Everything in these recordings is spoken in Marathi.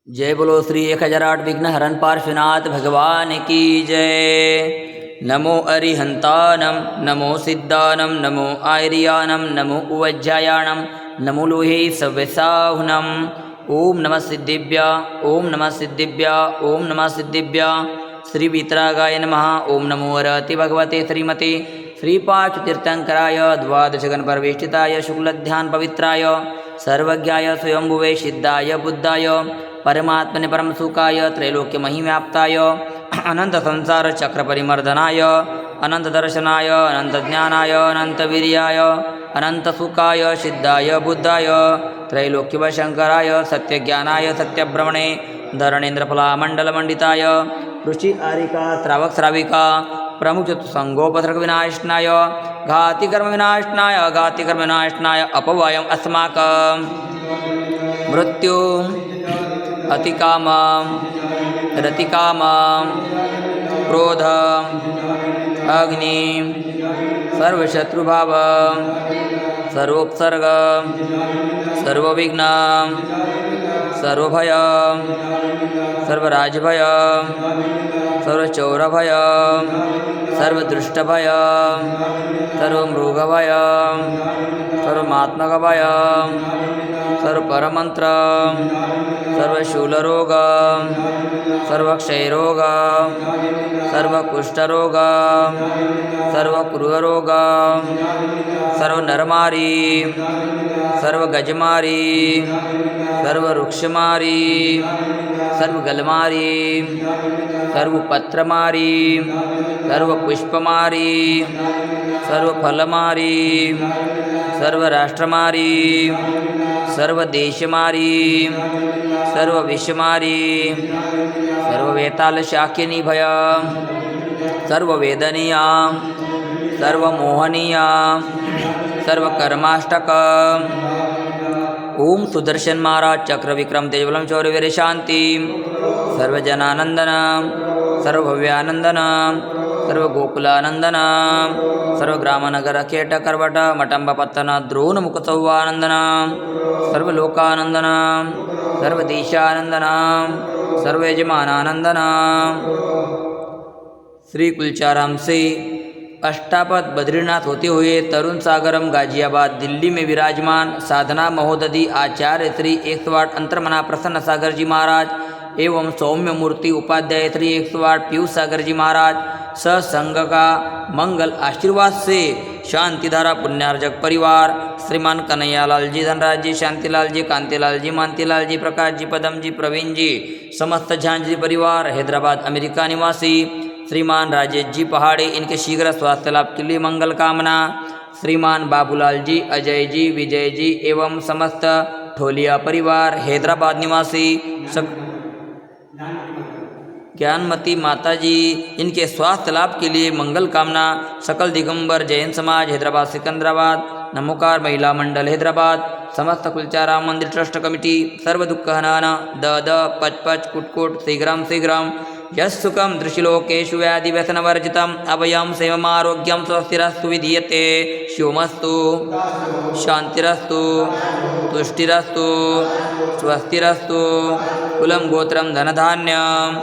जय बोलो श्री 1008 विघ्न हरण पार्श्वनाथ भगवान की जय। नमो अरिहंतानम नमो सिद्धानम नमो आर्यानम नमो उवज्जायाणम नमो लोहे सव्यसाहुनम। ओम नमः सिद्धिभ्या ओम नमः सिद्धिभ्या ओम नमः सिद्धिभ्या। श्री वीतरागाय नमः। ओम नमो अरति भगवते श्रीमते श्रीपार्श्वतीर्थंकराय द्वादशगणपरिवेष्टिताय शुक्लध्यान पवित्राय सर्वज्ञाय स्वयंभुवे सिद्धाय बुद्धाय परमात्मने परमसुखाय त्रैलोक्य महिव्याप्ताय अनंत संसार चक्र परिमर्दनाय अनंत दर्शनाय अनंत ज्ञानाय अनंत वीर्याय अनंत सुखाय सिद्धाय बुद्धाय त्रैलोक्यवशंकराय सत्यज्ञानाय सत्यब्रह्मणे धरणेन्द्रफलामण्डलमण्डिताय ऋषि आरिका श्रावक श्राविका प्रमुख चतुसंगोपसर्ग विनाशनाय घातिकर्म विनाशनाय घातिकर्म विनाशनाय अपवायम अस्माकं मृत्यु अतिकाम रतिकाम क्रोध अग्नि सर्वशत्रुभाव सर्वोपसर्ग सर्वविघ्न सर्वभय सर्वराजभय सर्वचौरभय सर्वदृष्टभय सर्वमृगभय सर्वमात्मकभय सर्वपरमंत्र सर्वशूलरोग सर्वक्षयरोग सर्वकुष्ठरोग सर्वक्रूररोग सर्वनरमारी सर्वगजमारी सर्ववृक्षमारी सर्वगलमारी सर्वपत्रमारी सर्वपुष्पमारी सर्वफलमारी सर्वराष्ट्रमारी सर्वदेशमारी सर्वविषमारी सर्ववेतालशाकिनी भय सर्ववेदनीया सर्वमोहनीया सर्वकर्माष्टक। ओम सुदर्शन महाराज चक्र विक्रम तेजबलम शौर्यवीर शांति सर्वजनानंदन सर्वभव्यानंदन सर्वगोकुलानंदन सर्वग्रामनगर केट करवट मटंब पत्तन द्रोण मुखसौवानंदन सर्वलोकानंदन सर्वदेशानंदन सर्वयजमानानंदन। श्री कुलचाराम से अष्टापद बद्रीनाथ होते हुए तरुण सागरम गाजियाबाद दिल्ली में विराजमान साधना महोदधि आचार्य श्री 108 अंतर्मना प्रसन्न सागर जी महाराज एवं सौम्य मूर्ति उपाध्याय श्री 108 पीयूष सागर जी महाराज सत्संग का मंगल आशीर्वाद से शांतिधारा पुण्यार्जक परिवार श्रीमान कन्हैयालाल जी धनराज जी शांतिलाल जी कांतिलाल जी मानतीलाल जी प्रकाश जी पदम जी प्रवीण जी समस्त झांझी परिवार हैदराबाद अमेरिका निवासी श्रीमान राजेश जी पहाड़े इनके शीघ्र स्वास्थ्य लाभ के लिए मंगल कामना। श्रीमान बाबूलाल जी अजय जी विजय जी एवं समस्त ठोलिया परिवार हैदराबाद निवासी ज्ञानमती माता जी इनके स्वास्थ्य लाभ के लिए मंगल कामना। सकल दिगंबर जैन समाज हैदराबाद सिकंदराबाद नमोकार महिला मंडल हैदराबाद समस्त कुलचाराम मंदिर ट्रस्ट कमिटी सर्व दुख हनाना द पच कुटकुट शीघ्रम शीघ्रम यस्सुखम दृशिलोकेशु व्याधि व्यसनवर्जितम अभयम सेवमारोग्यम स्वस्तिरस्तु विधीयते शिवमस्तु शांतिरस्तु तुष्टिरस्तु स्वस्तिरस्तु कुलम गोत्रम धनधान्यम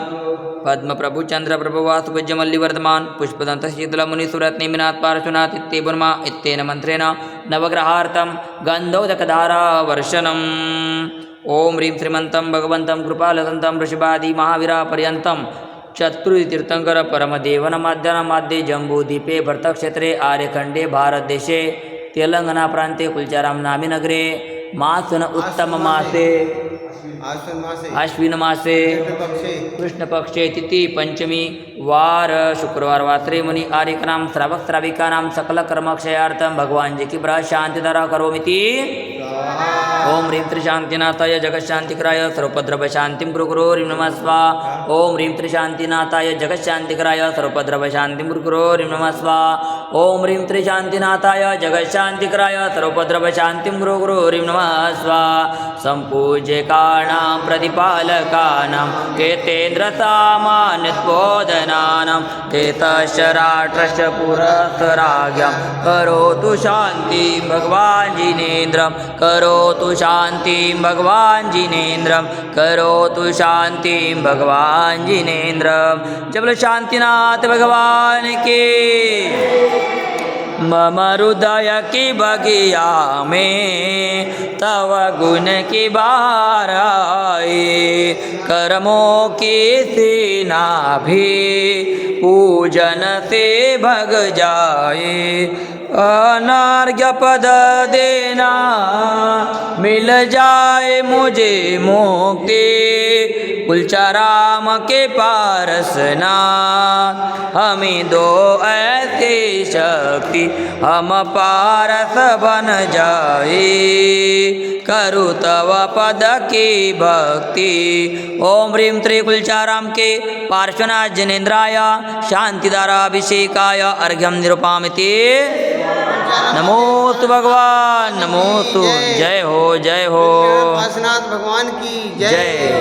पद्म प्रभु चंद्र प्रभु वासुपूज्य मल्लिवर्धमान पुष्पदंत शीतल मुनिसुरत निमिनाथ पार्श्वनाथ इत्येवन्मा इत्येन मंत्रेण नवग्रहार्थम गंधोदकधारा वर्षणम्। ओम ह्रीं श्रीमंतं भगवंतं कृपालदन्तं ऋषभादि महावीरा पर्यन्तं चतुर्तीर्थंकर परमदेवनमाद्यनामाद्ये जम्बूद्वीपे भरतक्षेत्रे आर्यखंडे भारतदेशे तेलंगाना प्रान्ते कुलचाराम नामी नगरे मासन उत्तम मासे आश्विन मासे कृष्ण पक्षे तिथि पंचमी वार शुक्रवार वासरे मुनि आर्यकानां श्रावक श्राविकानां सकल कर्मक्षयार्थं भगवान जी की ब्रह शांतिधारा करोमीति। ओम ह्रीं त्रिशांतिनाथाय जगशांतिकराय सर्वोपद्रव शांतिं कुरु गुरो ह्रीं नमः स्वाहा। ओम ह्रीं त्रिशांतिनाथाय जगशांतिकराय सर्वोपद्रव शांतिं कुरु गुरो ह्रीं नमः स्वाहा। ओम ह्रीं त्रिशान्तिनाथाय जगशान्तिकराय सर्वोपद्रवशान्तिं गुरु गुरु ह्रीं नमः स्वाहा सम्पूज्यकाणां प्रतिपालकानां केतेन्द्रसामान्यत्वोदनानां केतश्च राष्ट्रश्च पुरस्सराज्ञां करोतु शान्तिं भगवान् जिनेन्द्रं करोतु शान्तिं भगवान् जिनेन्द्रं करोतु शान्तिं भगवान् जिनेन्द्रं जब बोलो शांतिनाथ भगवान के। मम हृदय की बगिया में तव गुण की बहार आए कर्मों की सेना भी पूजन से भग जाए अनार्घ्य पद देना मिल जाए मुझे मुक्ति कुलचाराम के पारसना हमें दो ऐसी शक्ति हम पारस बन जाए करु तव पद की भक्ति। ओम ह्रीं त्रिकुलचाराम के पार्श्वनाथ जनेन्द्राय शांतिदाराभिषेकाय अर्घ्यम निरुपामिति नमोस्तु भगवान नमोस्तु। जय हो पार्श्वनाथ भगवान की जय।